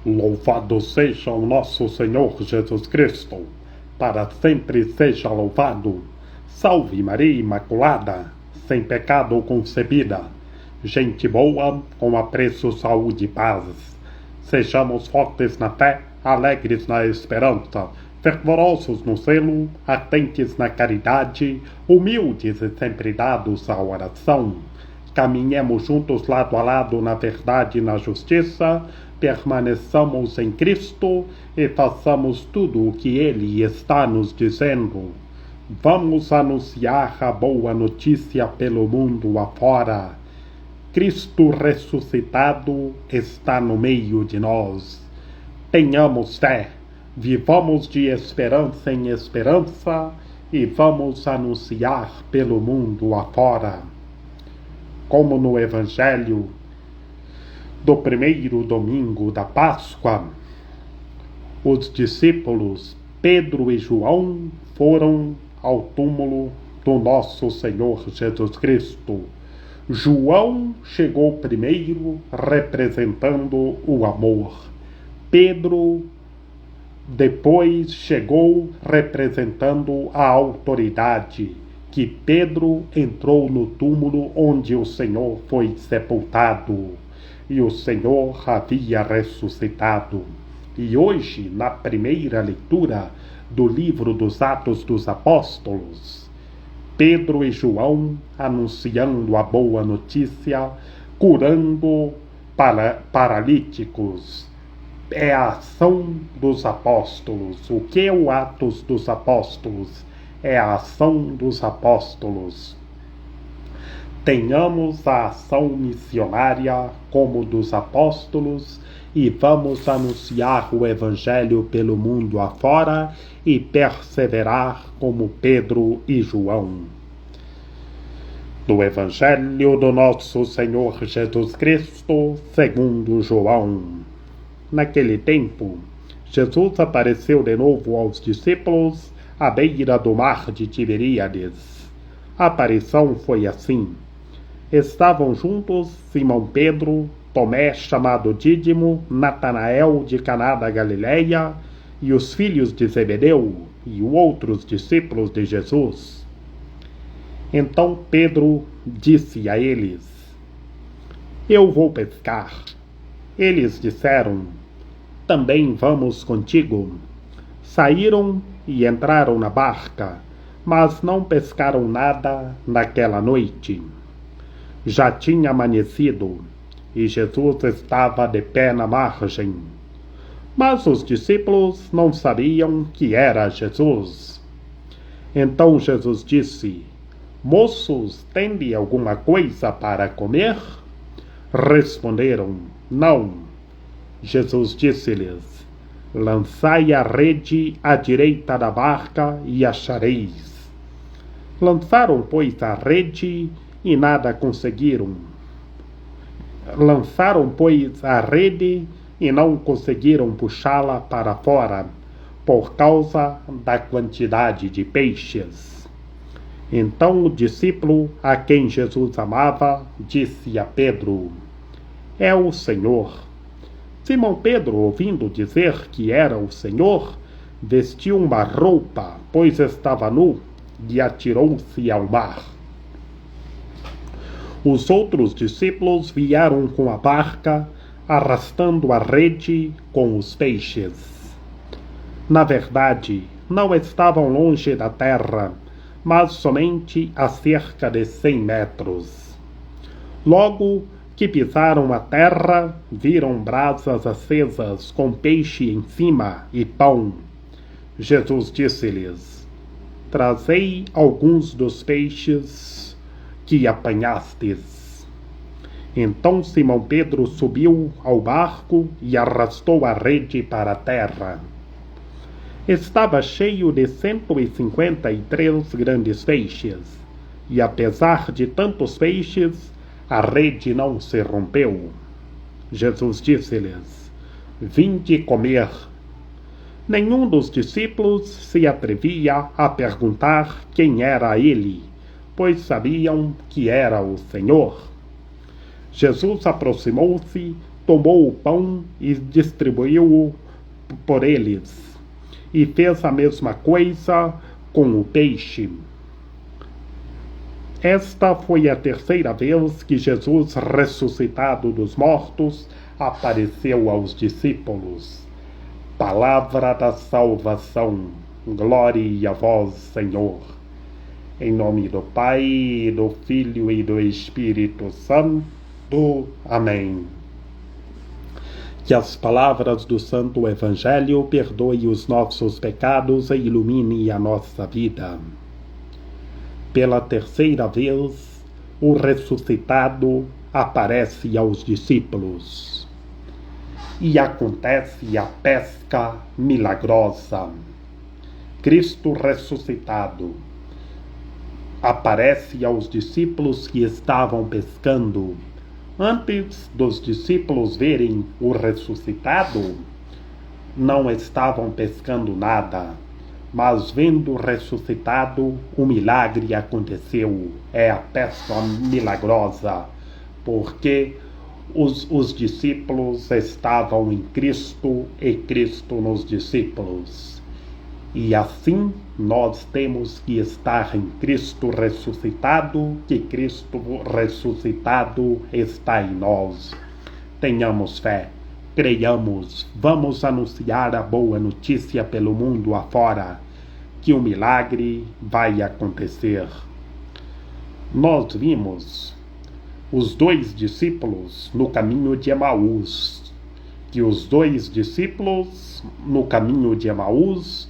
Louvado seja o nosso Senhor Jesus Cristo, para sempre seja louvado. Salve Maria Imaculada, sem pecado concebida. Gente boa, com apreço, saúde e paz. Sejamos fortes na fé, alegres na esperança, fervorosos no zelo, ardentes na caridade, humildes e sempre dados à oração. Caminhemos juntos lado a lado na verdade e na justiça, permaneçamos em Cristo e façamos tudo o que Ele está nos dizendo. Vamos anunciar a boa notícia pelo mundo afora. Cristo ressuscitado está no meio de nós. Tenhamos fé, vivamos de esperança em esperança e vamos anunciar pelo mundo afora. Como no Evangelho do primeiro domingo da Páscoa, os discípulos Pedro e João foram ao túmulo do nosso Senhor Jesus Cristo. João chegou primeiro, representando o amor. Pedro depois chegou representando a autoridade, que Pedro entrou no túmulo onde o Senhor foi sepultado e o Senhor havia ressuscitado. E hoje, na primeira leitura do livro dos Atos dos Apóstolos, Pedro e João anunciando a boa notícia, curando paralíticos. É a ação dos apóstolos. O que é o Atos dos Apóstolos? É a ação dos apóstolos. Tenhamos a ação missionária como dos apóstolos e vamos anunciar o Evangelho pelo mundo afora e perseverar como Pedro e João. Do Evangelho do nosso Senhor Jesus Cristo, segundo João. Naquele tempo, Jesus apareceu de novo aos discípulos à beira do mar de Tiberíades. A aparição foi assim. Estavam juntos Simão Pedro, Tomé, chamado Dídimo, Natanael de Caná da Galileia, e os filhos de Zebedeu, e outros discípulos de Jesus. Então Pedro disse a eles: Eu vou pescar. Eles disseram: Também vamos contigo. Saíram e entraram na barca, mas não pescaram nada naquela noite. Já tinha amanhecido, e Jesus estava de pé na margem. Mas os discípulos não sabiam que era Jesus. Então Jesus disse: Moços, tende alguma coisa para comer? Responderam: Não. Jesus disse-lhes: Lançai a rede à direita da barca e achareis. Lançaram, pois, a rede e nada conseguiram. Lançaram, pois, a rede e não conseguiram puxá-la para fora, por causa da quantidade de peixes. Então o discípulo a quem Jesus amava disse a Pedro: É o Senhor. Simão Pedro, ouvindo dizer que era o Senhor, vestiu uma roupa, pois estava nu, e atirou-se ao mar. Os outros discípulos vieram com a barca, arrastando a rede com os peixes. Na verdade, não estavam longe da terra, mas somente a cerca de 100 metros. Logo que pisaram a terra, viram brasas acesas com peixe em cima e pão. Jesus disse-lhes: Trazei alguns dos peixes que apanhastes. Então Simão Pedro subiu ao barco e arrastou a rede para a terra. Estava cheio de 153 grandes peixes, e apesar de tantos peixes, a rede não se rompeu. Jesus disse-lhes: Vinde comer. Nenhum dos discípulos se atrevia a perguntar quem era ele, pois sabiam que era o Senhor. Jesus aproximou-se, tomou o pão e distribuiu-o por eles, e fez a mesma coisa com o peixe. Esta foi a terceira vez que Jesus, ressuscitado dos mortos, apareceu aos discípulos. Palavra da salvação. Glória a vós, Senhor. Em nome do Pai, do Filho e do Espírito Santo. Amém. Que as palavras do Santo Evangelho perdoem os nossos pecados e ilumine a nossa vida. Pela terceira vez, o ressuscitado aparece aos discípulos. E acontece a pesca milagrosa. Cristo ressuscitado aparece aos discípulos que estavam pescando. Antes dos discípulos verem o ressuscitado, não estavam pescando nada, mas vendo o ressuscitado, o milagre aconteceu. É a pesca milagrosa, porque os discípulos estavam em Cristo e Cristo nos discípulos. E assim nós temos que estar em Cristo ressuscitado, que Cristo ressuscitado está em nós. Tenhamos fé, creiamos, vamos anunciar a boa notícia pelo mundo afora, que o milagre vai acontecer. Nós vimos os 2 discípulos no caminho de Emaús, que os 2 discípulos no caminho de Emaús